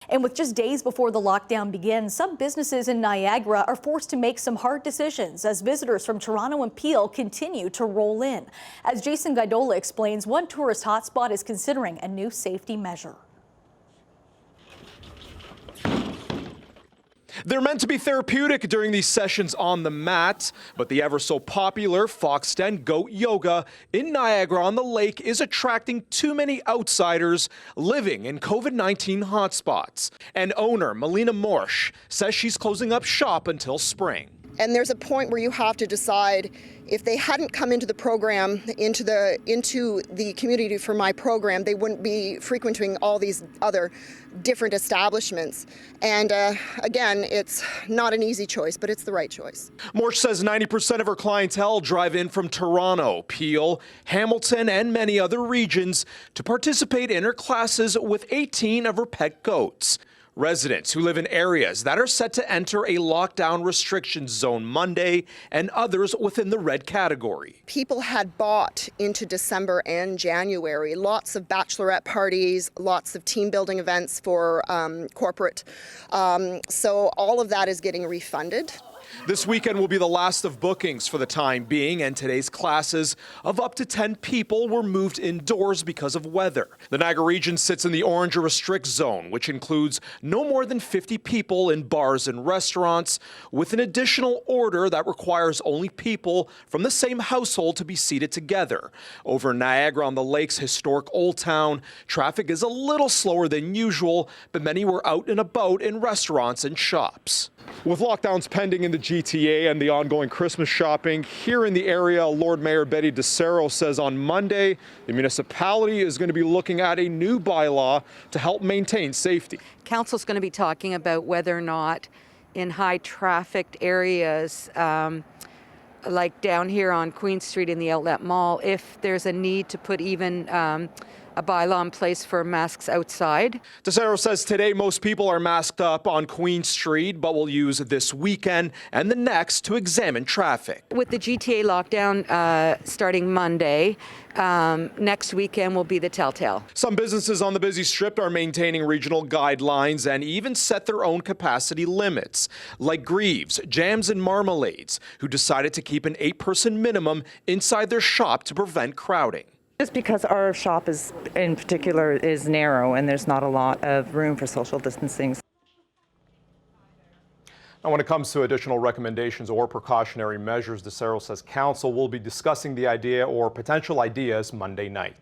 And with just days before the lockdown begins, some businesses in Niagara are forced to make some hard decisions as visitors from Toronto and Peel continue to roll in. As Jason Gaidola explains, one tourist hotspot is considering a new safety measure. They're meant to be therapeutic during these sessions on the mat, but the ever so popular Fox Den Goat Yoga in Niagara on the Lake is attracting too many outsiders living in COVID-19 hotspots. And owner Melina Morsch says she's closing up shop until spring. And there's a point where you have to decide if they hadn't come into the program, into the community for my program, they wouldn't be frequenting all these other different establishments. And again, it's not an easy choice, but it's the right choice. Morsch says 90% of her clientele drive in from Toronto, Peel, Hamilton, and many other regions to participate in her classes with 18 of her pet goats. Residents who live in areas that are set to enter a lockdown restriction zone Monday and others within the red category. People had bought into December and January, lots of bachelorette parties, lots of team building events for corporate. So all of that is getting refunded. This weekend will be the last of bookings for the time being, and today's classes of up to 10 people were moved indoors because of weather. The Niagara region sits in the orange or restrict zone, which includes no more than 50 people in bars and restaurants, with an additional order that requires only people from the same household to be seated together. Over Niagara on the Lake's historic Old Town, traffic is a little slower than usual, but many were out and about in restaurants and shops. With lockdowns pending in the GTA and the ongoing Christmas shopping here in the area, Lord Mayor Betty DeCero says on Monday the municipality is going to be looking at a new bylaw to help maintain safety. Council's going to be talking about whether or not in high trafficked areas like down here on Queen Street in the Outlet Mall, if there's a need to put even a bylaw in place for masks outside. DeCero says today most people are masked up on Queen Street, but will use this weekend and the next to examine traffic. With the GTA lockdown starting Monday, next weekend will be the telltale. Some businesses on the busy strip are maintaining regional guidelines and even set their own capacity limits, like Greaves, Jams and Marmalades, who decided to keep an 8-person minimum inside their shop to prevent crowding. Just because our shop in particular is narrow and there's not a lot of room for social distancing. Now, when it comes to additional recommendations or precautionary measures, DeCero says council will be discussing the idea or potential ideas Monday night.